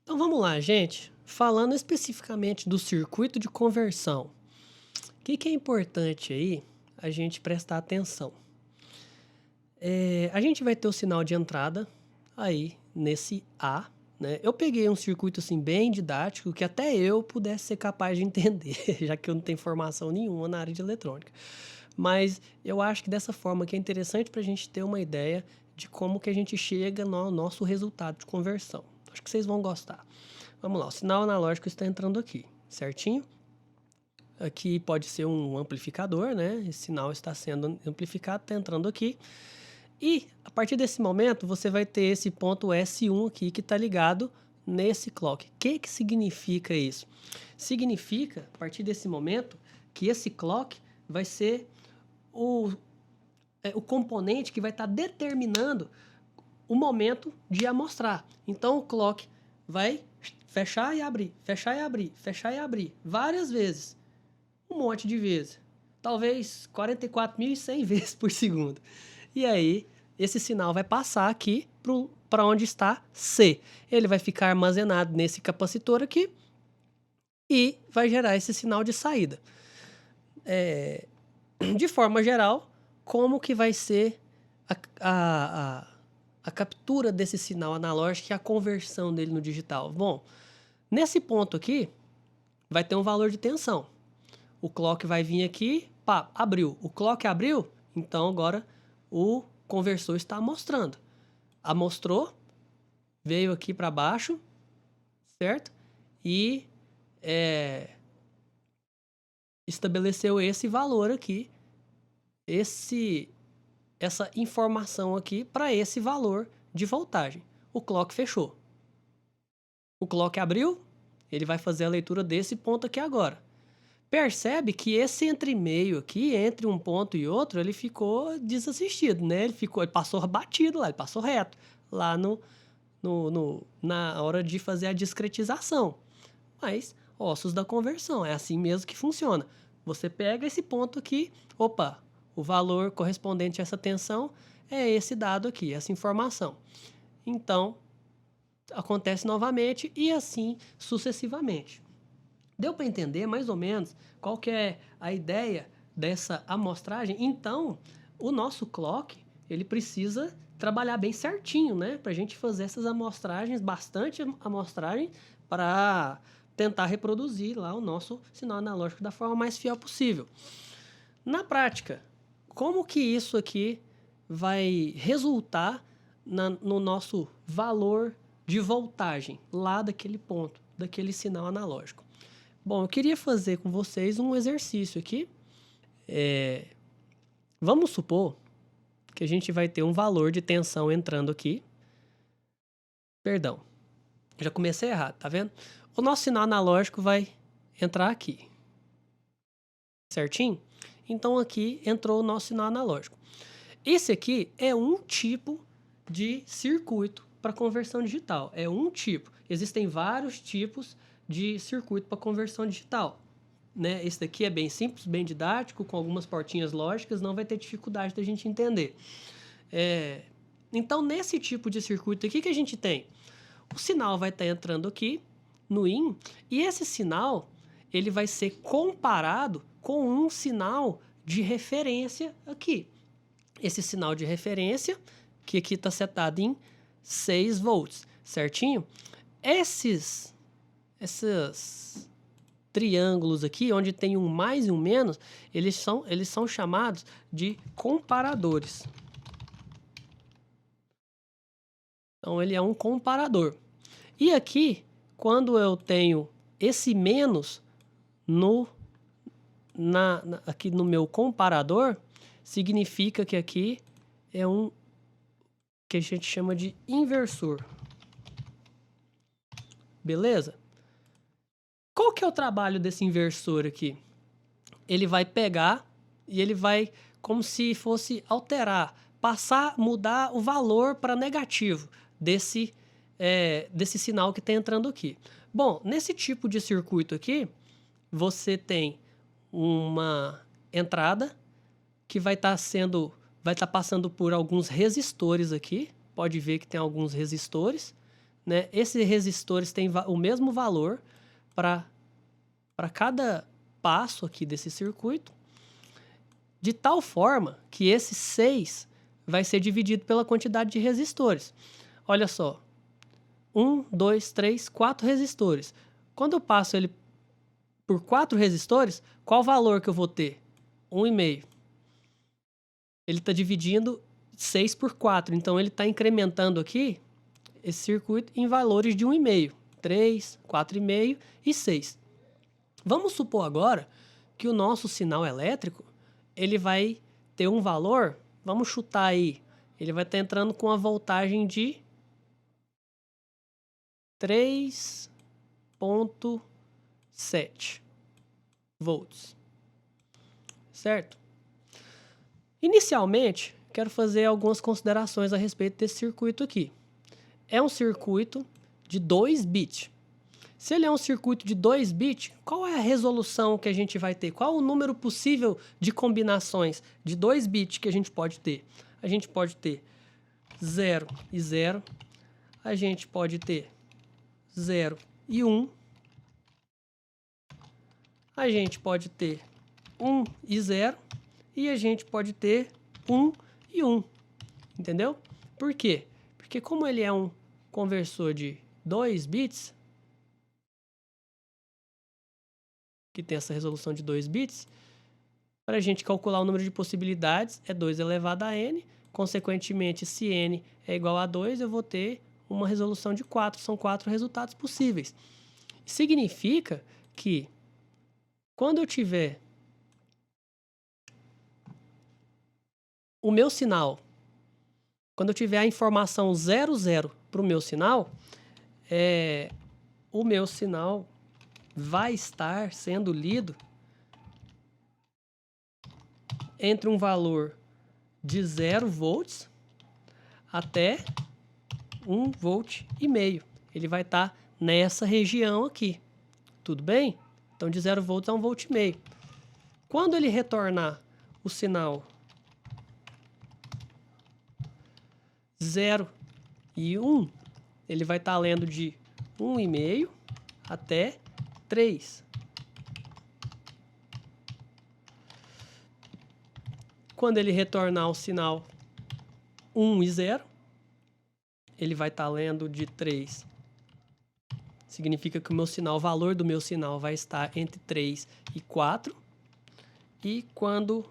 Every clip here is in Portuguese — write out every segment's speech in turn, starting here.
Então vamos lá, gente. Falando especificamente do circuito de conversão, o que é importante aí a gente prestar atenção? A gente vai ter o sinal de entrada aí nesse A, né? Eu peguei um circuito assim bem didático que até eu pudesse ser capaz de entender, já que eu não tenho formação nenhuma na área de eletrônica. Mas eu acho que dessa forma que é interessante para a gente ter uma ideia de como que a gente chega no nosso resultado de conversão. Acho que vocês vão gostar. Vamos lá, o sinal analógico está entrando aqui, certinho? Aqui pode ser um amplificador, né? Esse sinal está sendo amplificado, está entrando aqui. E a partir desse momento você vai ter esse ponto S1 aqui que está ligado nesse clock. O que significa isso? Significa, a partir desse momento, que esse clock vai ser o componente que vai estar determinando o momento de amostrar. Então o clock vai fechar e abrir, fechar e abrir, fechar e abrir, várias vezes. Um monte de vezes. Talvez 44.100 vezes por segundo. E aí, esse sinal vai passar aqui para onde está C. Ele vai ficar armazenado nesse capacitor aqui e vai gerar esse sinal de saída. De forma geral, como que vai ser a captura desse sinal analógico e a conversão dele no digital? Bom, nesse ponto aqui, vai ter um valor de tensão. O clock vai vir aqui, pá, abriu. O clock abriu, então agora o conversor está amostrando. Amostrou, veio aqui para baixo, certo? E estabeleceu esse valor aqui, essa informação aqui para esse valor de voltagem. O clock fechou. O clock abriu, ele vai fazer a leitura desse ponto aqui agora. Percebe que esse entre-meio aqui, entre um ponto e outro, ele ficou desassistido, né? Ele passou batido lá, ele passou reto lá na hora de fazer a discretização. Mas, ossos da conversão, é assim mesmo que funciona. Você pega esse ponto aqui, opa, o valor correspondente a essa tensão é esse dado aqui, essa informação. Então, acontece novamente e assim sucessivamente. Deu para entender mais ou menos qual que é a ideia dessa amostragem? Então, o nosso clock, ele precisa trabalhar bem certinho, né? Para a gente fazer essas amostragens, bastante amostragem, para tentar reproduzir lá o nosso sinal analógico da forma mais fiel possível. Na prática, como que isso aqui vai resultar no nosso valor de voltagem lá daquele ponto, daquele sinal analógico? Bom, eu queria fazer com vocês um exercício aqui. Vamos supor que a gente vai ter um valor de tensão entrando aqui. Perdão, já comecei errado, tá vendo? O nosso sinal analógico vai entrar aqui. Certinho? Então aqui entrou o nosso sinal analógico. Esse aqui é um tipo de circuito para conversão digital. É um tipo. Existem vários tipos de circuito para conversão digital. Né? Esse daqui é bem simples, bem didático, com algumas portinhas lógicas, não vai ter dificuldade da gente entender. Então, nesse tipo de circuito aqui que a gente tem, o sinal vai estar entrando aqui no IN, e esse sinal ele vai ser comparado com um sinal de referência aqui. Esse sinal de referência, que aqui está setado em 6 volts, certinho? Esses triângulos aqui, onde tem um mais e um menos, eles são chamados de comparadores. Então, ele é um comparador. E aqui, quando eu tenho esse menos aqui no meu comparador, significa que aqui é um que a gente chama de inversor. Beleza? Qual que é o trabalho desse inversor aqui? Ele vai pegar e ele vai, como se fosse alterar, mudar o valor para negativo desse sinal que está entrando aqui. Bom, nesse tipo de circuito aqui, você tem uma entrada que vai estar passando por alguns resistores aqui. Pode ver que tem alguns resistores, né? Esses resistores têm o mesmo valor para cada passo aqui desse circuito, de tal forma que esse 6 vai ser dividido pela quantidade de resistores. Olha só, 1, 2, 3, 4 resistores. Quando eu passo ele por 4 resistores, qual valor que eu vou ter? 1,5. Ele está dividindo 6 por 4, então ele está incrementando aqui esse circuito em valores de 1,5, 3, 4,5 e 6. Vamos supor agora que o nosso sinal elétrico ele vai ter um valor, vamos chutar aí, ele vai estar entrando com a voltagem de 3,7 volts, certo? Inicialmente, quero fazer algumas considerações a respeito desse circuito aqui. É um circuito de 2 bits. Se ele é um circuito de 2 bits, qual é a resolução que a gente vai ter? Qual o número possível de combinações de 2 bits que a gente pode ter? A gente pode ter 0 e 0, a gente pode ter 0 e 1, a gente pode ter 1 e 0, e a gente pode ter 1 e 1, entendeu? Por quê? Porque como ele é um conversor de 2 bits, que tem essa resolução de 2 bits, para a gente calcular o número de possibilidades é 2 elevado a n, consequentemente, se n é igual a 2, eu vou ter uma resolução de 4, são 4 resultados possíveis. Significa que quando eu tiver o meu sinal, quando eu tiver a informação 00 para o meu sinal, o meu sinal vai estar sendo lido entre um valor de 0 volts até 1 volt e meio. Ele vai estar nessa região aqui. Tudo bem? Então, de 0 volts a 1 volt e meio. Quando ele retornar o sinal 0 e 1, ele vai estar lendo de 1,5 até 3. Quando ele retornar o sinal 1 e 0, ele vai estar lendo de 3. Significa que o valor do meu sinal vai estar entre 3 e 4. E quando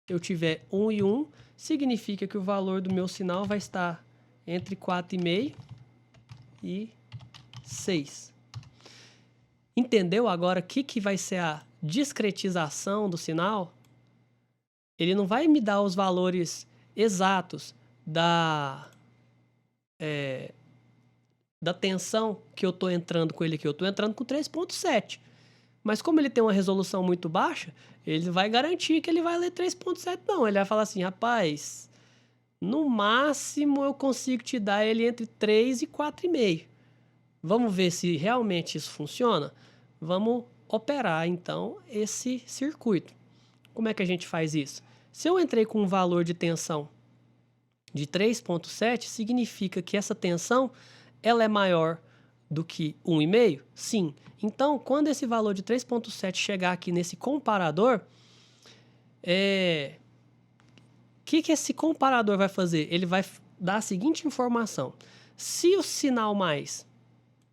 eu tiver 1 e 1, significa que o valor do meu sinal vai estar entre 4,5 e 6. Entendeu agora o que vai ser a discretização do sinal? Ele não vai me dar os valores exatos da tensão que eu estou entrando com ele aqui. Eu estou entrando com 3,7. Mas como ele tem uma resolução muito baixa, ele vai garantir que ele vai ler 3,7 não. Ele vai falar assim, rapaz, no máximo eu consigo te dar ele entre 3 e 4,5. Vamos ver se realmente isso funciona? Vamos operar, então, esse circuito. Como é que a gente faz isso? Se eu entrei com um valor de tensão de 3,7, significa que essa tensão ela é maior do que 1,5? Sim. Então, quando esse valor de 3,7 chegar aqui nesse comparador, que esse comparador vai fazer? Ele vai dar a seguinte informação. Se o sinal mais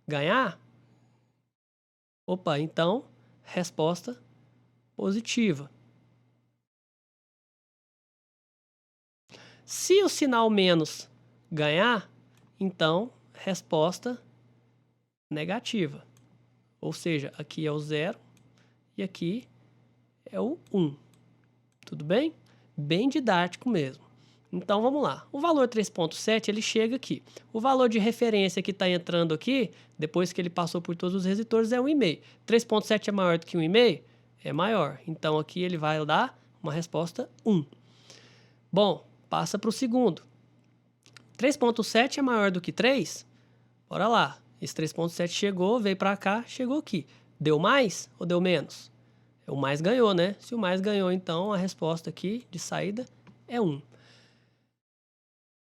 ganhar, então, resposta positiva. Se o sinal menos ganhar, então, resposta negativa. Ou seja, aqui é o 0 e aqui é o 1. Tudo bem? Bem didático mesmo. Então, vamos lá. O valor 3,7, ele chega aqui. O valor de referência que está entrando aqui, depois que ele passou por todos os resistores, é 1,5. 3,7 é maior do que 1,5? É maior. Então, aqui ele vai dar uma resposta 1. Bom, passa para o segundo. 3,7 é maior do que 3? Bora lá. Esse 3,7 chegou, veio para cá, chegou aqui. Deu mais ou deu menos? O mais ganhou, né? Se o mais ganhou, então, a resposta aqui de saída é 1.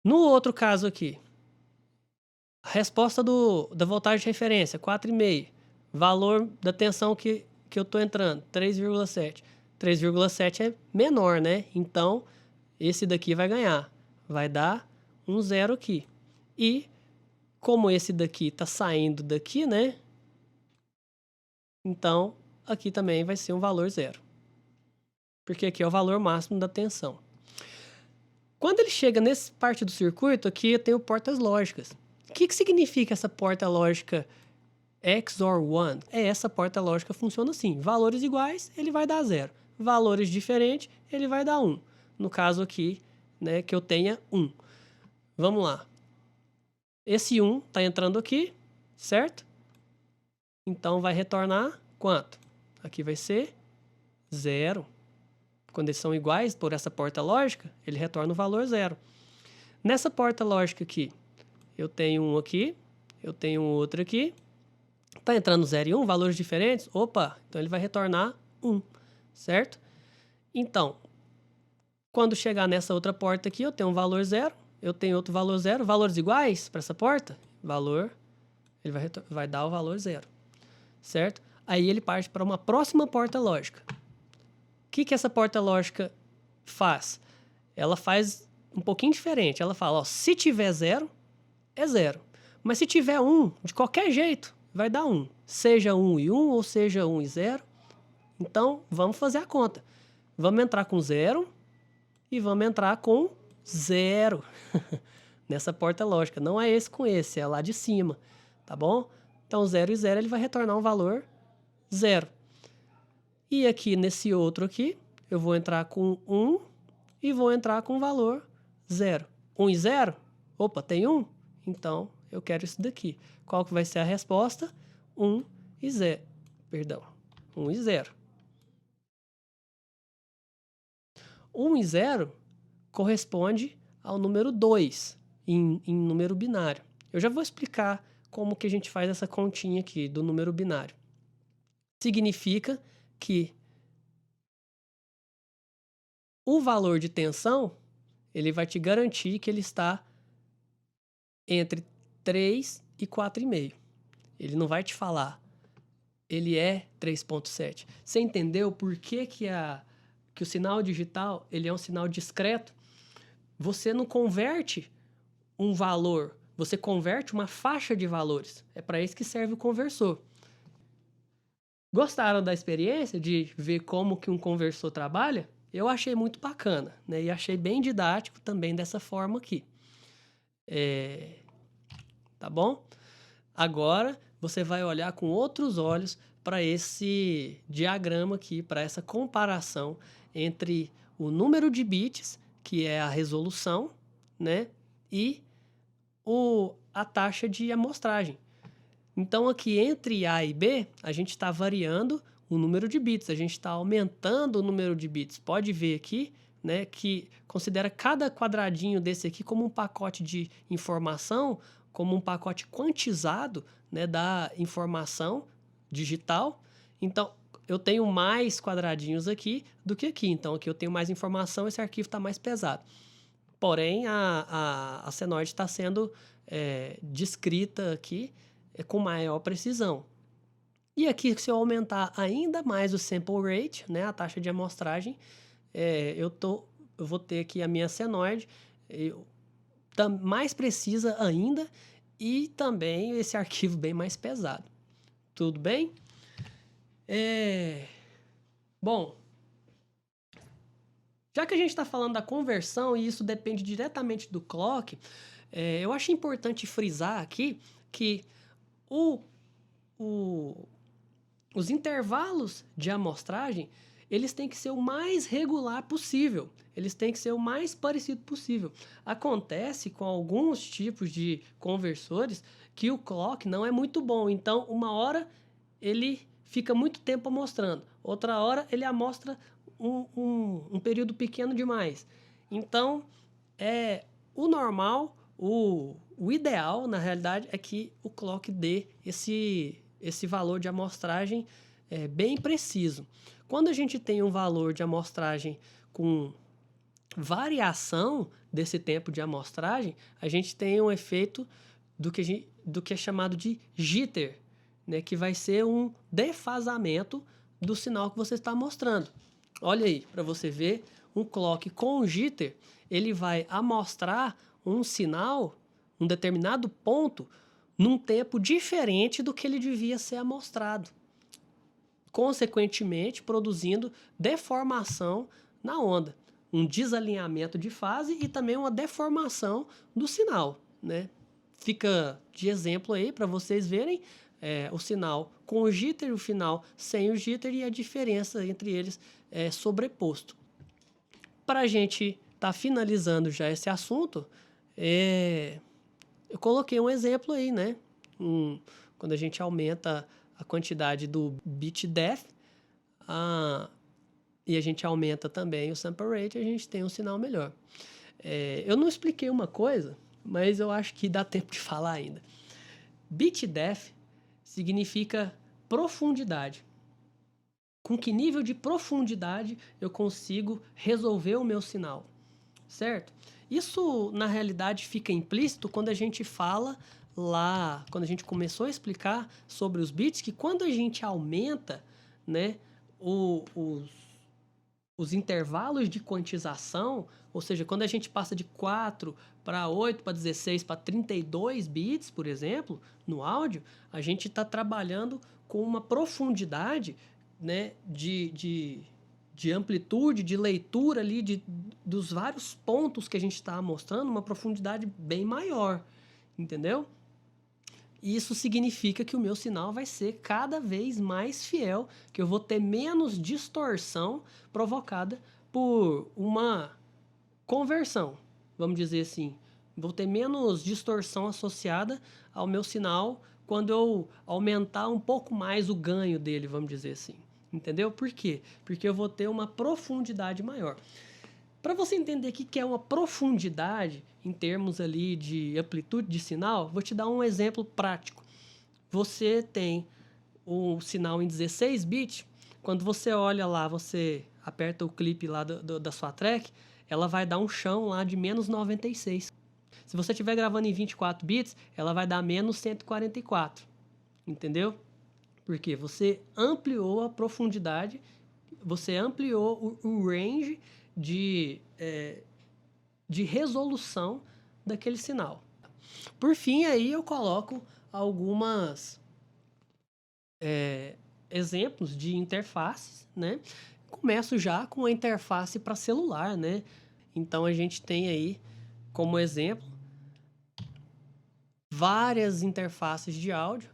No outro caso aqui, A resposta da voltagem de referência, 4,5. Valor da tensão que eu estou entrando, 3,7. 3,7 é menor, né? Então, esse daqui vai ganhar. Vai dar um 0 aqui. E, como esse daqui está saindo daqui, né? Então, aqui também vai ser um valor 0. Porque aqui é o valor máximo da tensão. Quando ele chega nessa parte do circuito, aqui eu tenho portas lógicas. O que significa essa porta lógica XOR 1? Essa porta lógica funciona assim. Valores iguais, ele vai dar 0. Valores diferentes, ele vai dar 1. No caso aqui, né, que eu tenha 1. Vamos lá. Esse 1 está entrando aqui, certo? Então, vai retornar quanto? Aqui vai ser 0. Quando eles são iguais por essa porta lógica, ele retorna o valor 0. Nessa porta lógica aqui, eu tenho um aqui, eu tenho um outro aqui. Está entrando 0 e 1, valores diferentes? Opa, então ele vai retornar 1, certo? Então, quando chegar nessa outra porta aqui, eu tenho um valor 0, eu tenho outro valor 0. Valores iguais para essa porta? Valor, ele vai dar o valor 0, certo? Aí ele parte para uma próxima porta lógica. O que essa porta lógica faz? Ela faz um pouquinho diferente. Ela fala, ó, se tiver 0, é 0. Mas se tiver 1, de qualquer jeito, vai dar 1. Seja 1 e 1 ou seja 1 e 0. Então, vamos fazer a conta. Vamos entrar com 0 e vamos entrar com 0 nessa porta lógica. Não é esse com esse, é lá de cima, tá bom? Então, 0 e 0, ele vai retornar um valor 0. E aqui nesse outro aqui, eu vou entrar com 1 e vou entrar com o valor 0. 1 e 0? Opa, tem 1? Então, eu quero isso daqui. Qual que vai ser a resposta? 1 e 0. Perdão, 1 e 0. 1 e 0 corresponde ao número 2 em número binário. Eu já vou explicar como que a gente faz essa continha aqui do número binário. Significa que o valor de tensão, ele vai te garantir que ele está entre 3 e 4,5. Ele não vai te falar, ele é 3,7. Você entendeu por que o sinal digital ele é um sinal discreto? Você não converte um valor, você converte uma faixa de valores. É para isso que serve o conversor. Gostaram da experiência de ver como que um conversor trabalha? Eu achei muito bacana, né? E achei bem didático também dessa forma aqui. Tá bom? Agora você vai olhar com outros olhos para esse diagrama aqui, para essa comparação entre o número de bits, que é a resolução, né? E a taxa de amostragem. Então, aqui entre A e B, a gente está variando o número de bits, a gente está aumentando o número de bits. Pode ver aqui, né, que considera cada quadradinho desse aqui como um pacote de informação, como um pacote quantizado, né, da informação digital. Então, eu tenho mais quadradinhos aqui do que aqui. Então, aqui eu tenho mais informação, esse arquivo está mais pesado. Porém, a senoide está sendo descrita aqui com maior precisão. E aqui, se eu aumentar ainda mais o sample rate, né, a taxa de amostragem, eu vou ter aqui a minha senoide mais precisa ainda e também esse arquivo bem mais pesado. Tudo bem? Bom, já que a gente está falando da conversão e isso depende diretamente do clock, eu acho importante frisar aqui que os intervalos de amostragem, eles têm que ser o mais regular possível. Eles têm que ser o mais parecido possível. Acontece com alguns tipos de conversores que o clock não é muito bom. Então, uma hora ele fica muito tempo amostrando. Outra hora ele amostra um período pequeno demais. Então, o normal, o ideal, na realidade, é que o clock dê esse valor de amostragem bem preciso. Quando a gente tem um valor de amostragem com variação desse tempo de amostragem, a gente tem um efeito do que é chamado de jitter, né? Que vai ser um defasamento do sinal que você está mostrando. Olha aí, para você ver, um clock com jitter, ele vai amostrar um sinal, um determinado ponto, num tempo diferente do que ele devia ser amostrado, consequentemente produzindo deformação na onda, um desalinhamento de fase e também uma deformação do sinal, né? Fica de exemplo aí para vocês verem o sinal com o jitter e o final sem o jitter e a diferença entre eles sobreposto. Para a gente estar finalizando já esse assunto, eu coloquei um exemplo aí, né? Quando a gente aumenta a quantidade do bit depth e a gente aumenta também o sample rate, a gente tem um sinal melhor. Eu não expliquei uma coisa, mas eu acho que dá tempo de falar ainda. Bit depth significa profundidade. Com que nível de profundidade eu consigo resolver o meu sinal, certo? Isso, na realidade, fica implícito quando a gente fala lá, quando a gente começou a explicar sobre os bits, que quando a gente aumenta, né, os intervalos de quantização, ou seja, quando a gente passa de 4 para 8, para 16, para 32 bits, por exemplo, no áudio, a gente está trabalhando com uma profundidade, né, de amplitude, de leitura ali, dos vários pontos que a gente está mostrando, uma profundidade bem maior, entendeu? Isso significa que o meu sinal vai ser cada vez mais fiel, que eu vou ter menos distorção provocada por uma conversão, vamos dizer assim. Vou ter menos distorção associada ao meu sinal quando eu aumentar um pouco mais o ganho dele, vamos dizer assim. Entendeu? Por quê? Porque eu vou ter uma profundidade maior. Para você entender o que é uma profundidade em termos ali de amplitude de sinal, vou te dar um exemplo prático. Você tem o sinal em 16 bits, quando você olha lá, você aperta o clipe lá da sua track, ela vai dar um chão lá de menos 96. Se você estiver gravando em 24 bits, ela vai dar menos 144. Entendeu? Porque você ampliou a profundidade, você ampliou o range de resolução daquele sinal. Por fim, aí eu coloco algumas exemplos de interfaces, né? Começo já com a interface para celular, né? Então a gente tem aí como exemplo várias interfaces de áudio,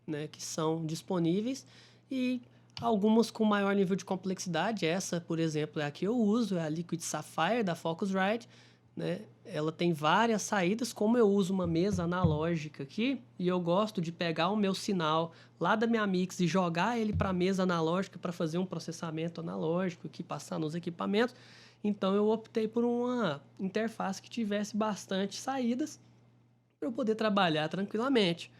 né, que são disponíveis e algumas com maior nível de complexidade. Essa, por exemplo, é a que eu uso, é a Liquid Sapphire da Focusrite, né? Ela tem várias saídas, como eu uso uma mesa analógica aqui e eu gosto de pegar o meu sinal lá da minha mix e jogar ele para a mesa analógica para fazer um processamento analógico aqui, passar nos equipamentos. Então eu optei por uma interface que tivesse bastante saídas para eu poder trabalhar tranquilamente.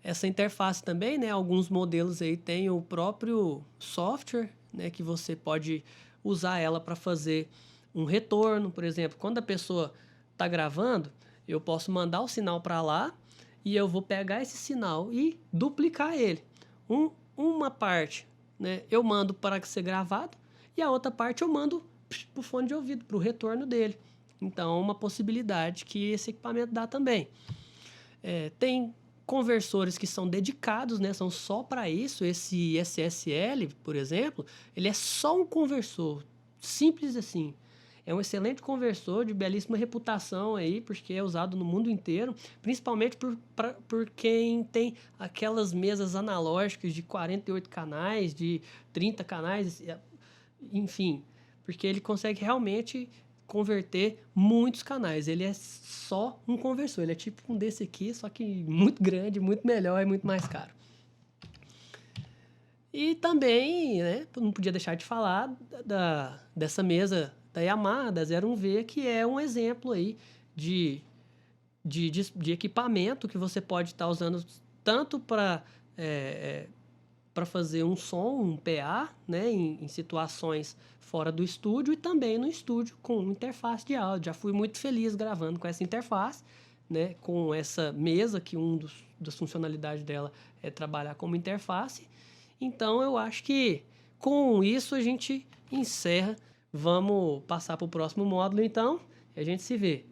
Essa interface também, né, alguns modelos aí tem o próprio software, né, que você pode usar ela para fazer um retorno, por exemplo, quando a pessoa está gravando, eu posso mandar o sinal para lá e eu vou pegar esse sinal e duplicar ele. Uma parte, né, eu mando para ser gravado e a outra parte eu mando para o fone de ouvido, para o retorno dele. Então, é uma possibilidade que esse equipamento dá também. Tem conversores que são dedicados, né, são só para isso. Esse SSL, por exemplo, ele é só um conversor, simples assim. É um excelente conversor de belíssima reputação aí, porque é usado no mundo inteiro, principalmente por quem tem aquelas mesas analógicas de 48 canais, de 30 canais, enfim, porque ele consegue realmente converter muitos canais. Ele é só um conversor. Ele é tipo um desse aqui, só que muito grande, muito melhor e muito mais caro. E também, né, não podia deixar de falar dessa mesa da Yamaha, da 01V, que é um exemplo aí de equipamento que você pode estar usando tanto para fazer um som, um PA, né, em situações fora do estúdio e também no estúdio com interface de áudio. Já fui muito feliz gravando com essa interface, né, com essa mesa, que das funcionalidades dela é trabalhar como interface. Então, eu acho que com isso a gente encerra. Vamos passar para o próximo módulo, então, e a gente se vê.